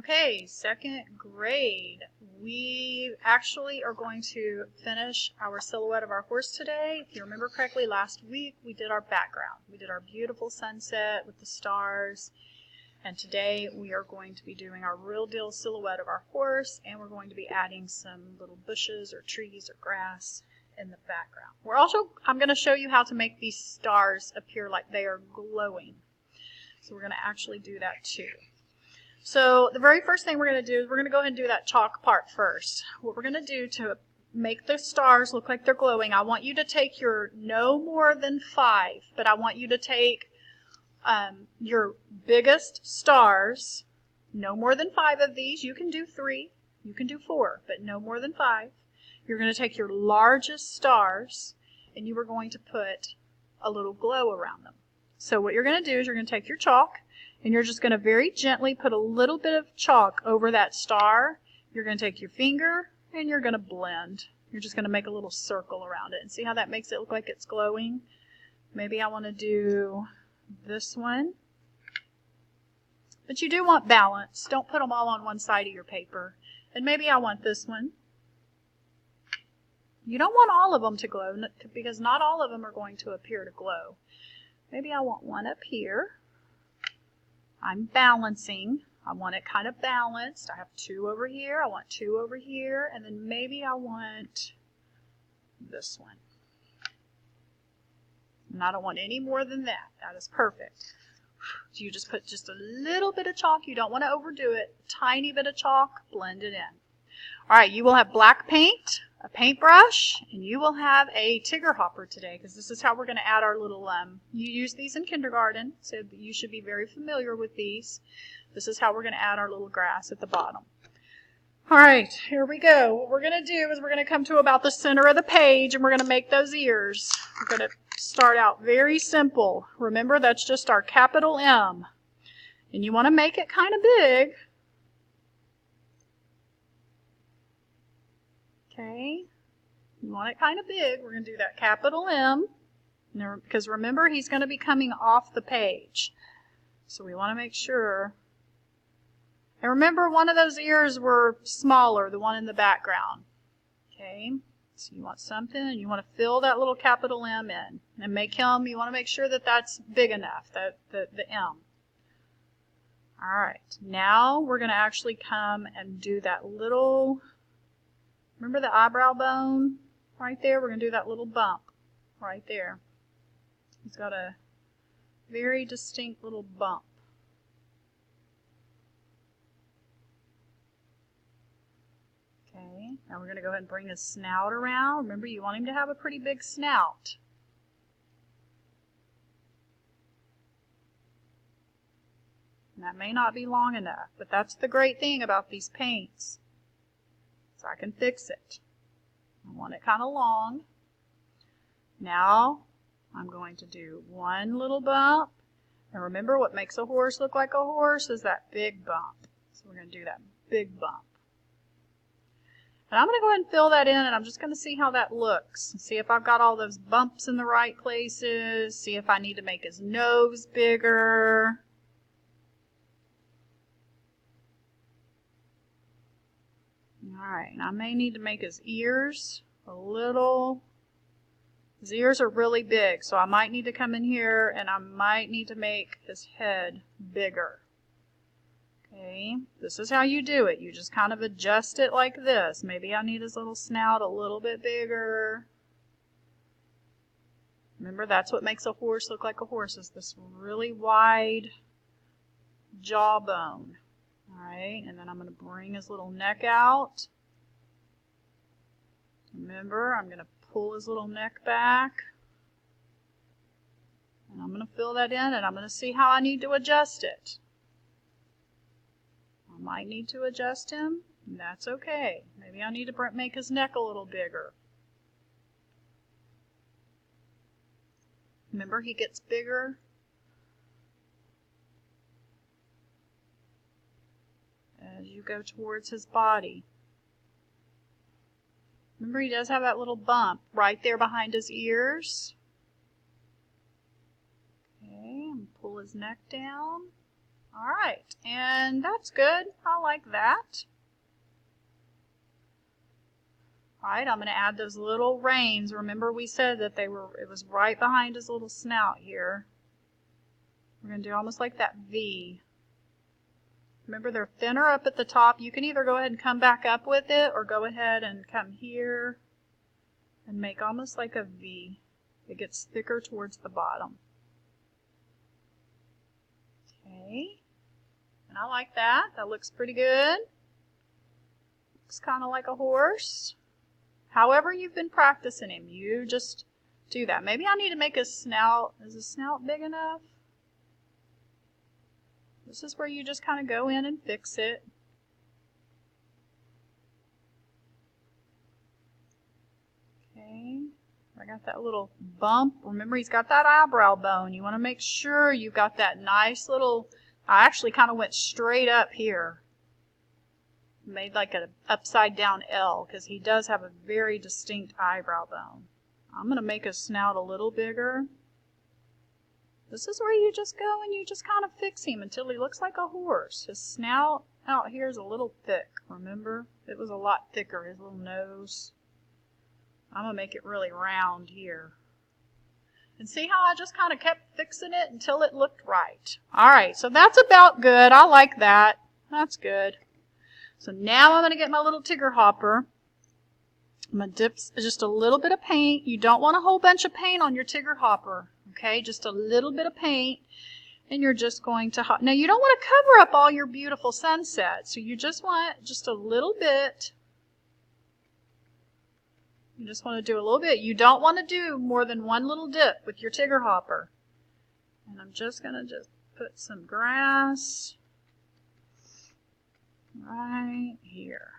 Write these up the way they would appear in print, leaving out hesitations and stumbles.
Okay, second grade. We actually are going to finish our silhouette of our horse today. If you remember correctly, last week we did our background. We did our beautiful sunset with the stars. And today we are going to be doing our real deal silhouette of our horse, and we're going to be adding some little bushes or trees or grass in the background. I'm going to show you how to make these stars appear like they are glowing. So we're going to actually do that too. So the very first thing we're going to do is we're going to go ahead and do that chalk part first. What we're going to do to make the stars look like they're glowing, I want you to take your no more than 5, but I want you to take your biggest stars, no more than 5 of these. You can do 3, you can do 4, but no more than 5. You're going to take your largest stars and you are going to put a little glow around them. So what you're going to do is you're going to take your chalk and you're just going to very gently put a little bit of chalk over that star. You're going to take your finger and you're going to blend. You're just going to make a little circle around it. And see how that makes it look like it's glowing? Maybe I want to do this one. But you do want balance. Don't put them all on one side of your paper. And maybe I want this one. You don't want all of them to glow because not all of them are going to appear to glow. Maybe I want one up here. I'm balancing. I want it kind of balanced. I have 2 over here. I want 2 over here. And then maybe I want this one. And I don't want any more than that. That is perfect. So you just put just a little bit of chalk. You don't want to overdo it. A tiny bit of chalk. Blend it in. All right, you will have black paint, a paintbrush, and you will have a Tigger hopper today because this is how we're going to add our little, you use these in kindergarten, so you should be very familiar with these. This is how we're going to add our little grass at the bottom. All right, here we go. What we're going to do is we're going to come to about the center of the page and we're going to make those ears. We're going to start out very simple. Remember, that's just our capital M. And you want to make it kind of big. Okay, you want it kind of big. We're going to do that capital M, because remember, he's going to be coming off the page. So we want to make sure. And remember, one of those ears were smaller, the one in the background. Okay, so you want something, and you want to fill that little capital M in. And make him, you want to make sure that that's big enough, the M. All right, now we're going to actually come and do that little... Remember the eyebrow bone right there? We're going to do that little bump right there. He's got a very distinct little bump. Okay, now we're going to go ahead and bring his snout around. Remember, you want him to have a pretty big snout. And that may not be long enough, but that's the great thing about these paints. So I can fix it. I want it kind of long. Now I'm going to do one little bump. And remember, what makes a horse look like a horse is that big bump. So we're going to do that big bump. And I'm going to go ahead and fill that in, and I'm just going to see how that looks. See if I've got all those bumps in the right places. See if I need to make his nose bigger. Alright, and I may need to make his ears a little, his ears are really big, so I might need to come in here and I might need to make his head bigger. Okay, this is how you do it. You just kind of adjust it like this. Maybe I need his little snout a little bit bigger. Remember, that's what makes a horse look like a horse, is this really wide jawbone. Alright, and then I'm going to bring his little neck out. Remember, I'm going to pull his little neck back. And I'm going to fill that in, and I'm going to see how I need to adjust it. I might need to adjust him, and that's okay. Maybe I need to make his neck a little bigger. Remember, he gets bigger as you go towards his body. Remember, he does have that little bump right there behind his ears. Okay, and pull his neck down. All right, and that's good. I like that. All right, I'm going to add those little reins. Remember we said that it was right behind his little snout here. We're going to do almost like that V. Remember they're thinner up at the top. You can either go ahead and come back up with it or go ahead and come here and make almost like a V. It gets thicker towards the bottom. Okay, and I like that. That looks pretty good. Looks kind of like a horse. However you've been practicing him, you just do that. Maybe I need to make a snout. Is the snout big enough? This is where you just kind of go in and fix it. Okay, I got that little bump. Remember, he's got that eyebrow bone. You want to make sure you've got that nice little, I actually kind of went straight up here. Made like an upside down L because he does have a very distinct eyebrow bone. I'm going to make his snout a little bigger. This is where you just go and you just kind of fix him until he looks like a horse. His snout out here is a little thick, remember? It was a lot thicker, his little nose. I'm going to make it really round here. And see how I just kind of kept fixing it until it looked right. Alright, so that's about good. I like that. That's good. So now I'm going to get my little Tigger hopper. I'm going to dip just a little bit of paint. You don't want a whole bunch of paint on your Tigger hopper. Okay, just a little bit of paint. And you're just going to now you don't want to cover up all your beautiful sunset. So you just want just a little bit. You just want to do a little bit. You don't want to do more than one little dip with your Tigger hopper. And I'm just going to just put some grass right here.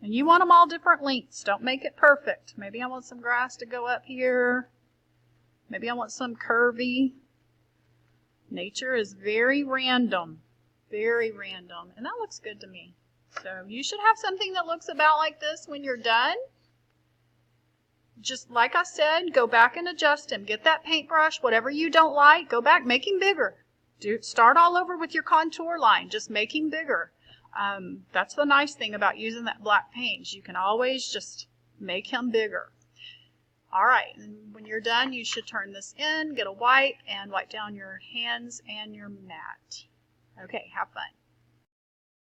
And you want them all different lengths. Don't make it perfect. Maybe I want some grass to go up here. Maybe I want some curvy. Nature is very random. Very random. And that looks good to me. So you should have something that looks about like this when you're done. Just like I said, go back and adjust him. Get that paintbrush. Whatever you don't like, go back. Make him bigger. Start all over with your contour line. Just make him bigger. That's the nice thing about using that black paint. You can always just make him bigger. Alright, and when you're done, you should turn this in, get a wipe, and wipe down your hands and your mat. Okay, have fun.